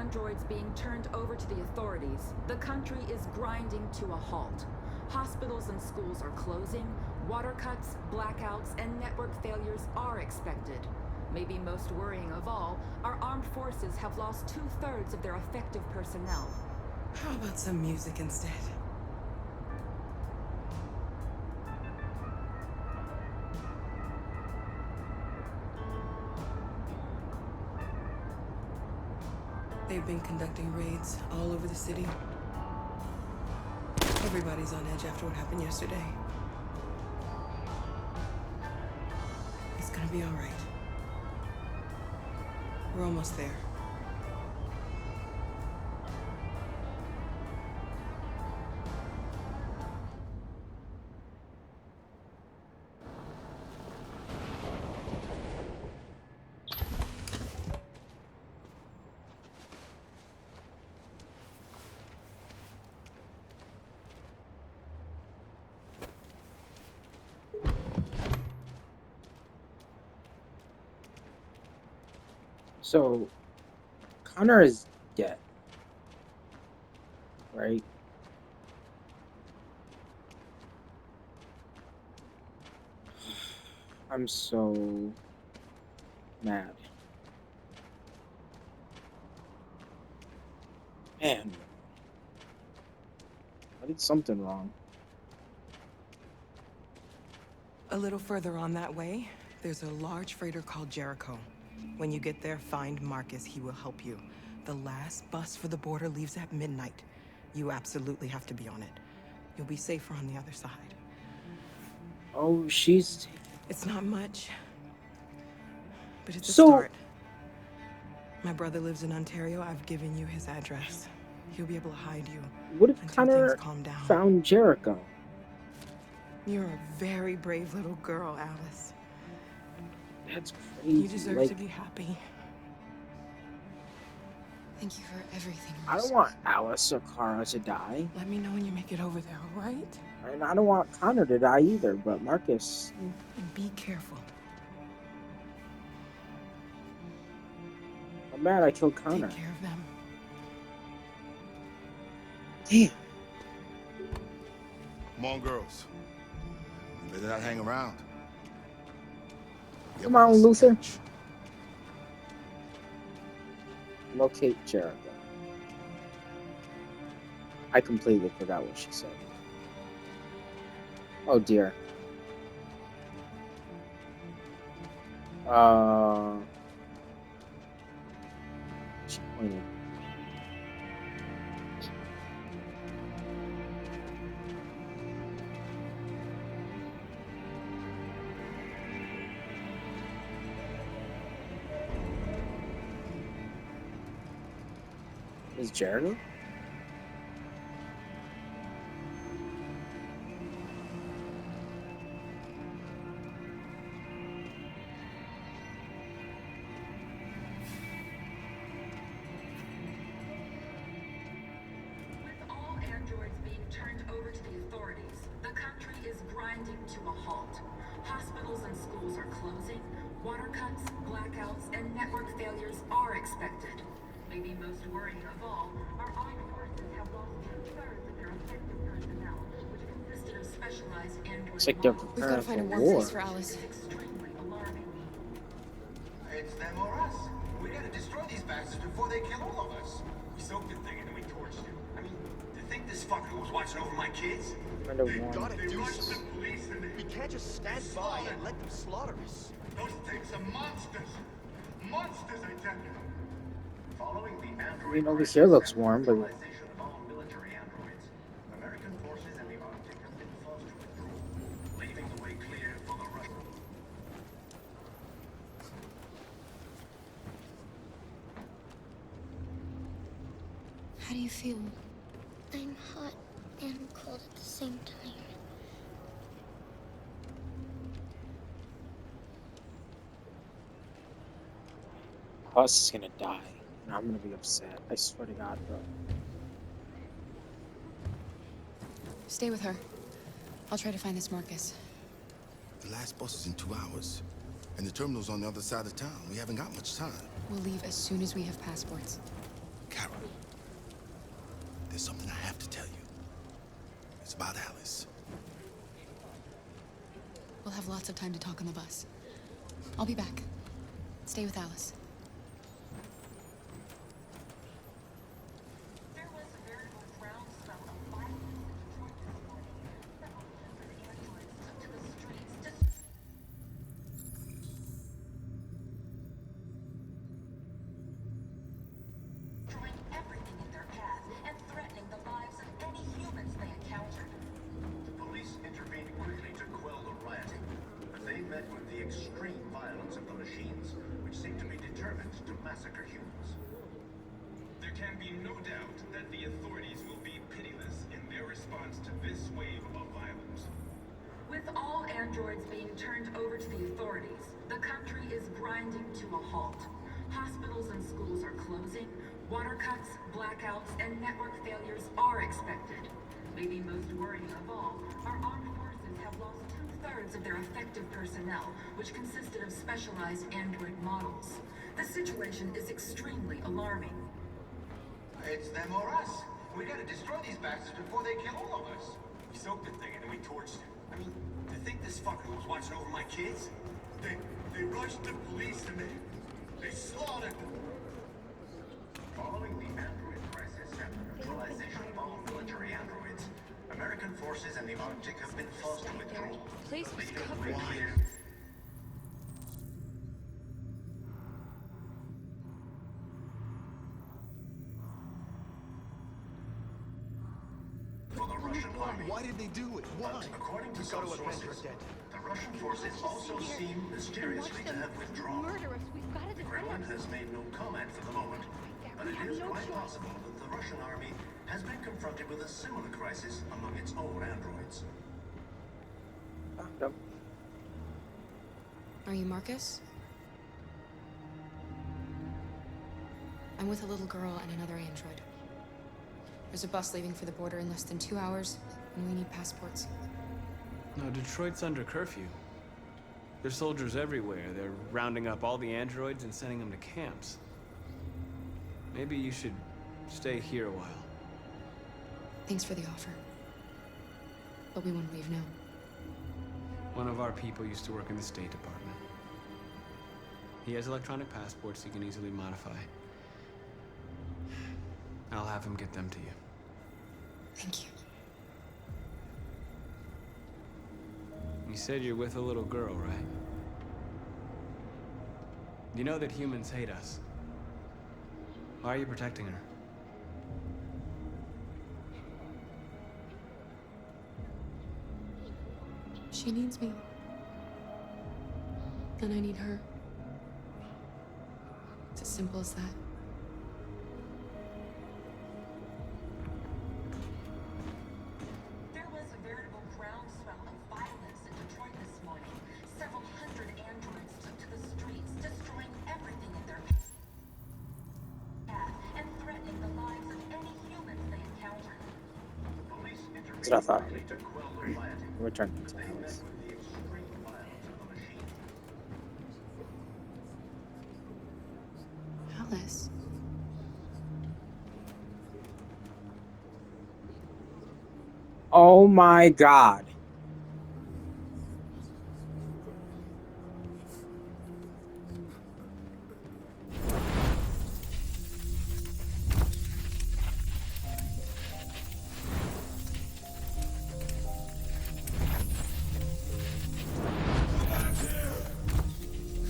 androids being turned over to the authorities, the country is grinding to a halt. Hospitals and schools are closing, water cuts, blackouts, and network failures are expected. Maybe most worrying of all, our armed forces have lost 2/3 of their effective personnel. How about some music instead? They've been conducting raids all over the city. Everybody's on edge after what happened yesterday. It's gonna be all right. We're almost there. So, Connor is dead, right? I'm so mad. Man, I did something wrong. A little further on that way, there's a large freighter called Jericho. When you get there, find Marcus. He will help you. The last bus for the border leaves at midnight. You absolutely have to be on it. You'll be safer on the other side. Oh, she's... It's not much, but it's a So- start. My brother lives in Ontario. I've given you his address. He'll be able to hide you What if until Connor things calm down. found Jericho? You're a very brave little girl, Alice. That's crazy. You deserve Like, to be happy. Thank you for everything. I don't want Alice or Kara to die. Let me know when you make it over there, all right? And I don't want Connor to die either, but Marcus... And be careful. I'm mad I killed Connor. Take care of them. Damn. Come on, girls. You better not hang around. Come on, Luther. Locate Jericho. I completely forgot what she said. Oh dear. She pointed. Is Jericho? With all androids being turned over to the authorities, the country is grinding to a halt. Hospitals and schools are closing, water cuts, blackouts, and network failures are expected. Maybe most worrying of all, our armed forces have lost 2/3 of their effective personnel, which consisted of specialized android It's like they're models. We've got to preparing find a for warm war. place for Alice. It's extremely alarming. It's them or us. We gotta destroy these bastards before they kill all of us. We soaked the thing and then we torched it. I mean, to think this fucker was watching over my kids? Kind of warm. Gotta They do rushed the something. police and We can't just stand by and let them slaughter us. those things are monsters. Monsters, I tell you. Following the android I mean, over crisis here looks and warm, but neutralization of all military androids, American forces and the Arctic have been forced to withdraw, leaving the way clear for the Russians. How do you feel? I'm hot and cold at the same time. Us is gonna die, and I'm gonna be upset. I swear to God, bro. Stay with her. I'll try to find this Marcus. The last bus is in 2 hours. And the terminal's on the other side of town. We haven't got much time. We'll leave as soon as we have passports. There's something I have to tell you. It's about Alice. We'll have lots of time to talk on the bus. I'll be back. Stay with Alice. There was a veritable groundswell of violence in Detroit this morning. Several hundred androids took to the streets, destroying everything in their path and threatening the lives of any humans they encountered. The police intervened quickly to quell the rioting, but they met with the extreme violence of the machines, which seem to be determined to massacre humans. There can be no doubt that the authorities will be pitiless in their response to this wave of violence. With all androids being turned over to the authorities, the country is grinding to a halt. Hospitals and schools are closing, water cuts, blackouts, and network failures are expected. Maybe most worrying of all, our armed forces have lost 2/3 of their effective personnel, which consisted of specialized android models. The situation is extremely alarming. It's them or us. We gotta destroy these bastards before they kill all of us. We soaked the thing and then we torched it. I mean, to think this fucker was watching over my kids? They rushed the police and they slaughtered them. Following the android crisis and the neutralization of all military androids, American forces in the Arctic have been forced to withdraw. Please, The leaders stop. were clear. For the Russian army. Why did they do it? Why? But according to We some got to avenge sources, our dead. the Russian forces also seem mysteriously to have withdrawn. Murder us. We've got to The defend Kremlin ourselves. has made no comment for the moment, but it is quite possible that the Russian army has been confronted with a similar crisis among its own androids. Yep. Are you Marcus? I'm with a little girl and another android. There's a bus leaving for the border in less than 2 hours, and we need passports. No, Detroit's under curfew. There's soldiers everywhere. They're rounding up all the androids and sending them to camps. Maybe you should stay here a while. Thanks for the offer. But we won't leave now. One of our people used to work in the State Department. He has electronic passports he can easily modify. I'll have him get them to you. Thank you. You said you're with a little girl, right? You know that humans hate us. Why are you protecting her? She needs me. And I need her. It's as simple as that. There was a veritable groundswell of violence in Detroit this morning. Several hundred androids took to the streets, destroying everything in their path and threatening the lives of any humans they encountered. Police intervened That's what I thought. quickly to quell the rioting. We're turning into They met Alice. with the extreme violence of the machine. Alice. Oh my god.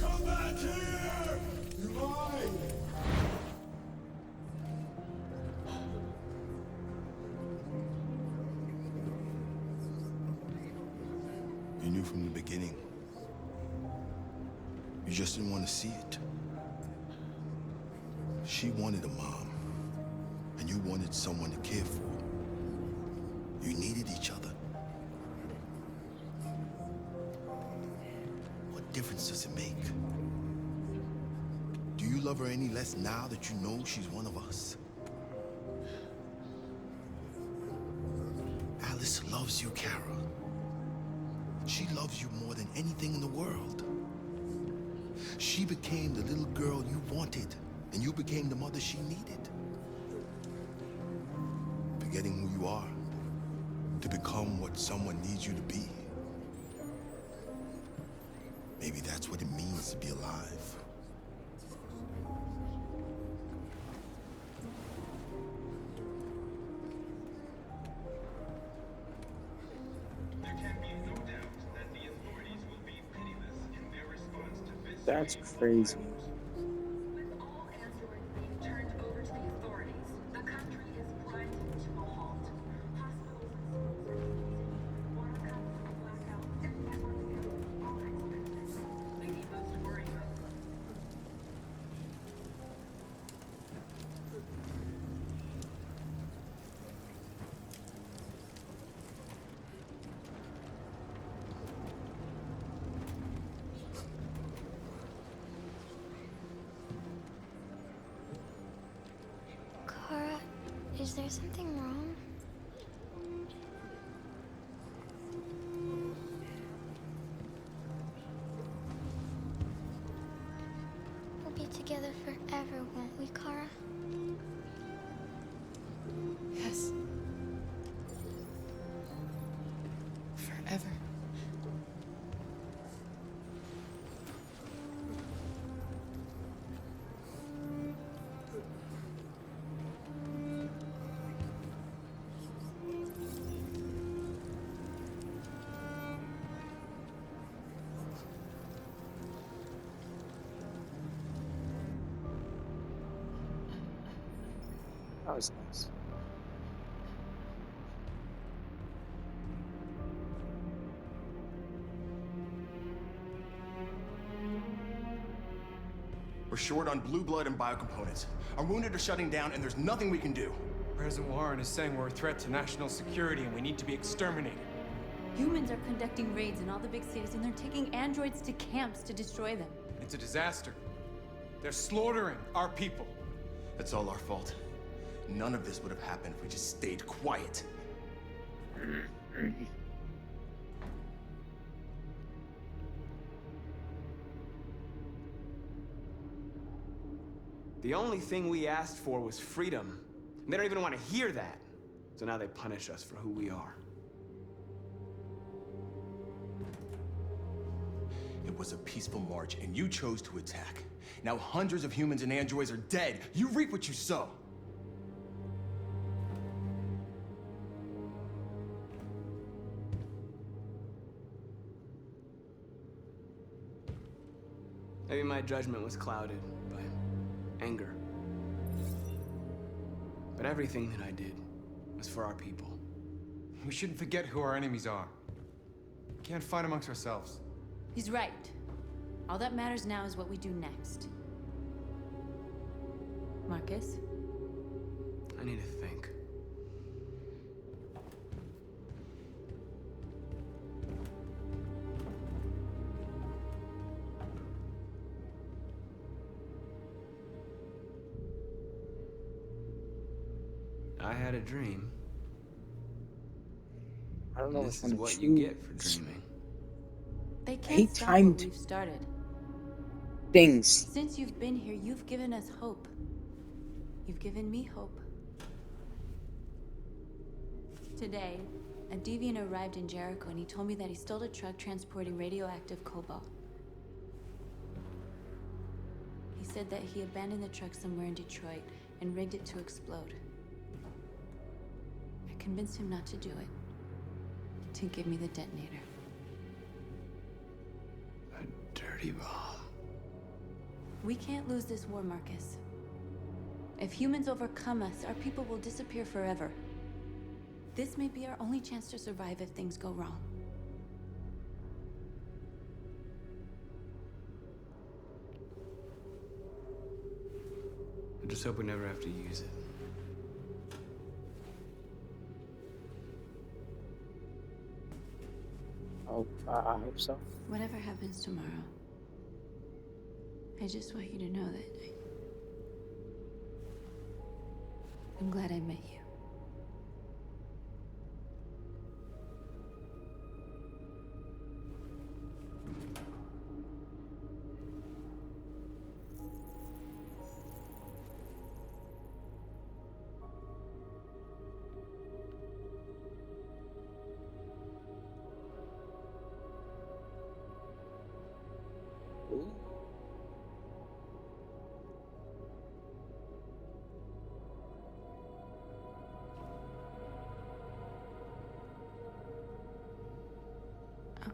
Come back here! You lied! You knew from the beginning. You just didn't want to see it. She wanted a mom, and you wanted someone to care for. You needed each other. What difference does it make? Do you love her any less now that you know she's one of us? Alice loves you, Kara. She loves you more than anything in the world. She became the little girl you wanted, and you became the mother she needed. forgetting who you are to become what someone needs you to be. Maybe that's what it means to be alive. There can be no doubt that the authorities will be pitiless in their response to this That's wave of crazy. violence. With all androids being turned over to the authorities, the country is grinding to a halt. Hospitals and schools are closing. Water cuts, blackouts, and network failures are expected. The most worrying. Kara, is there something wrong? We'll be together forever, won't we, Kara? Yes. Forever. That was nice. We're short on blue blood and biocomponents. Our wounded are shutting down, and there's nothing we can do. President Warren is saying we're a threat to national security and we need to be exterminated. Humans are conducting raids in all the big cities, and they're taking androids to camps to destroy them. It's a disaster. They're slaughtering our people. That's all our fault. None of this would have happened if we just stayed quiet. The only thing we asked for was freedom. And they don't even want to hear that. So now they punish us for who we are. It was a peaceful march, and you chose to attack. Now hundreds of humans and androids are dead. You reap what you sow. Maybe my judgment was clouded by anger. But everything that I did was for our people. We shouldn't forget who our enemies are. We can't fight amongst ourselves. He's right. All that matters now is what we do next. Marcus? I need to think. I had a dream. I don't know This which is one to what you choose. get for dreaming. They hate can't stop what timed we've started. things. Since you've been here, you've given us hope. You've given me hope. Today, a deviant arrived in Jericho and he told me that he stole a truck transporting radioactive cobalt. He said that he abandoned the truck somewhere in Detroit and rigged it to explode. I convinced him not to do it, to give me the detonator. A dirty bomb. We can't lose this war, Marcus. If humans overcome us, our people will disappear forever. This may be our only chance to survive if things go wrong. I just hope we never have to use it. Oh, I hope so. Whatever happens tomorrow, I just want you to know that I'm glad I met you.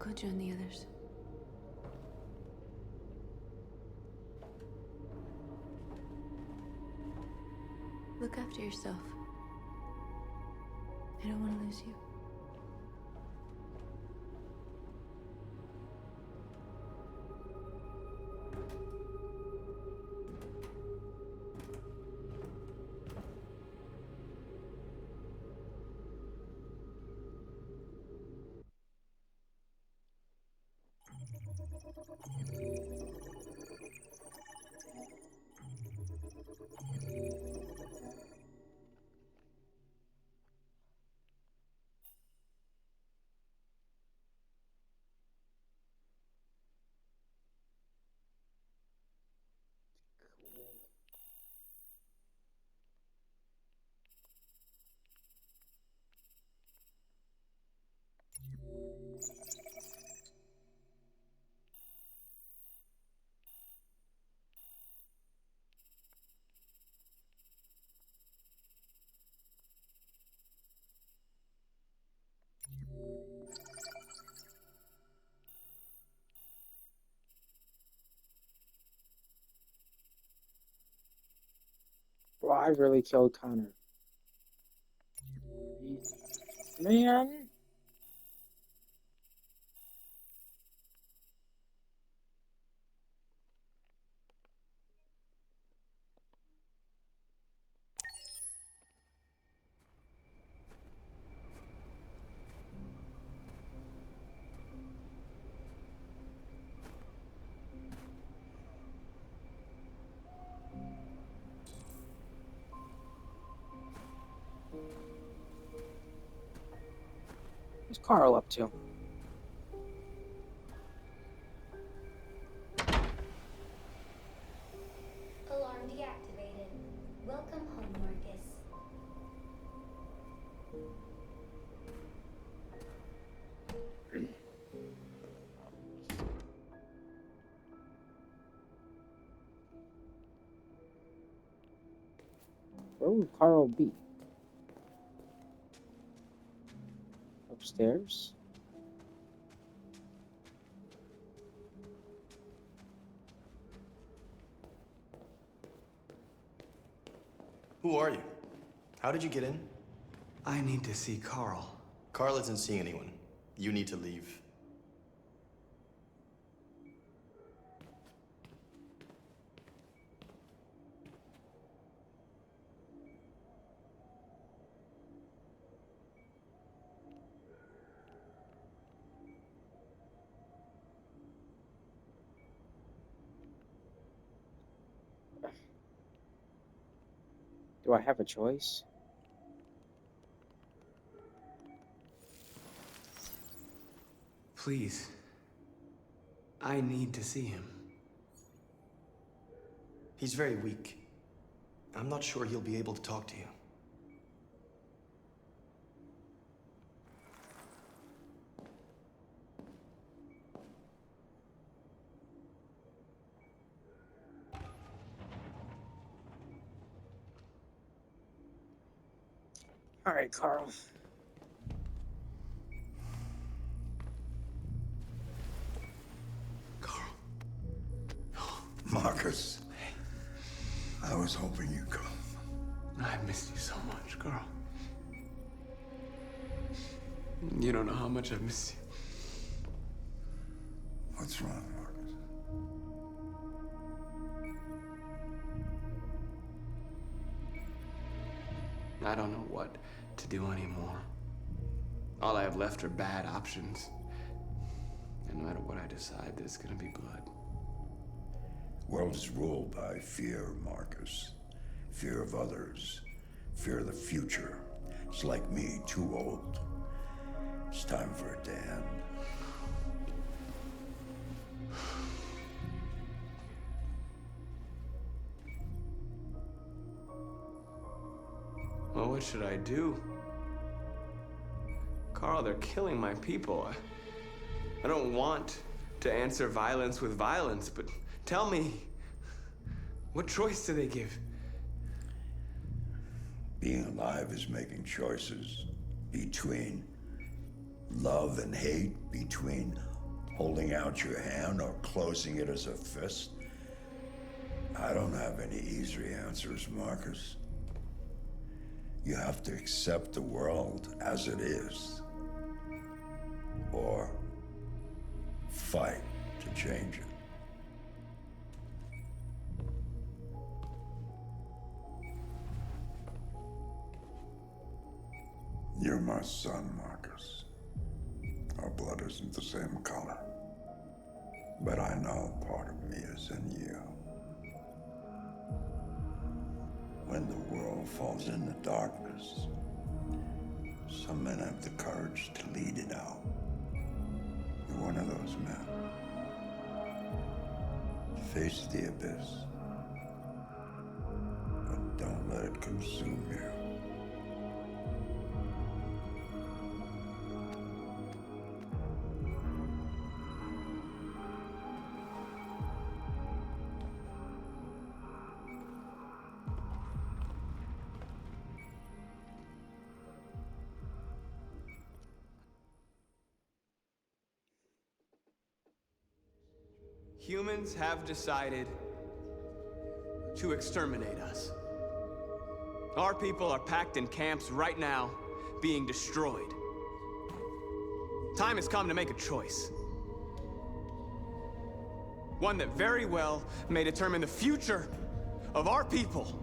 go join the others. Look after yourself. I don't want to lose you. Bro, I really killed Connor. Man. What's Carl up to? Alarm deactivated. Welcome home, Marcus. Where would Carl be? Upstairs? Who are you? How did you get in? I need to see Carl. Carl isn't seeing anyone. You need to leave. Do I have a choice? Please. I need to see him. He's very weak. I'm not sure he'll be able to talk to you. All right, Carl. Marcus, I was hoping you'd come. I missed you so much, Carl. You don't know how much I've missed you. What's wrong, Marcus? I don't know what to do anymore. All I have left are bad options. And no matter what I decide, there's gonna be blood. World is ruled by fear, Marcus. Fear of others. Fear of the future. It's like me, too old. It's time for it to end. Well, what should I do? Carl, they're killing my people. I don't want to answer violence with violence, but tell me, what choice do they give? Being alive is making choices between love and hate, between Holding out your hand or closing it as a fist? I don't have any easy answers, Marcus. You have to accept the world as it is. Or fight to change it. You're my son, Marcus. Our blood isn't the same color. But I know part of me is in you. When the world falls into darkness, some men have the courage to lead it out. You're one of those men. Face the abyss, but don't let it consume you. Humans have decided to exterminate us. Our people are packed in camps right now, being destroyed. Time has come to make a choice. One that very well may determine the future of our people.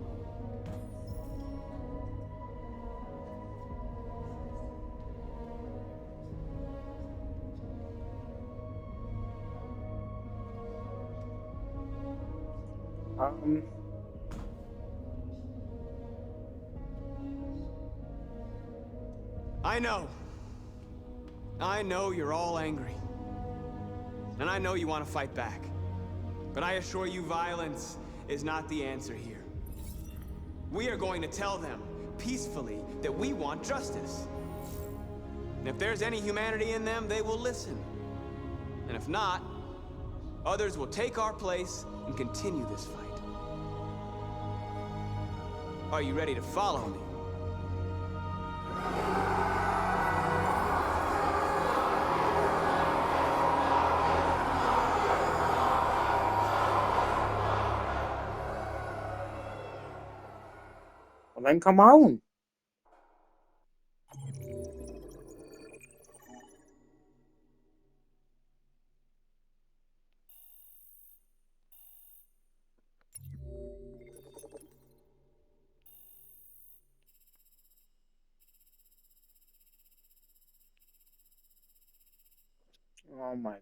I know you're all angry. And I know you want to fight back. But I assure you, violence is not the answer here. We are going to tell them, peacefully, that we want justice. And if there's any humanity in them, they will listen. And if not, others will take our place and continue this fight. Are you ready to follow me? Well, then come on. Oh my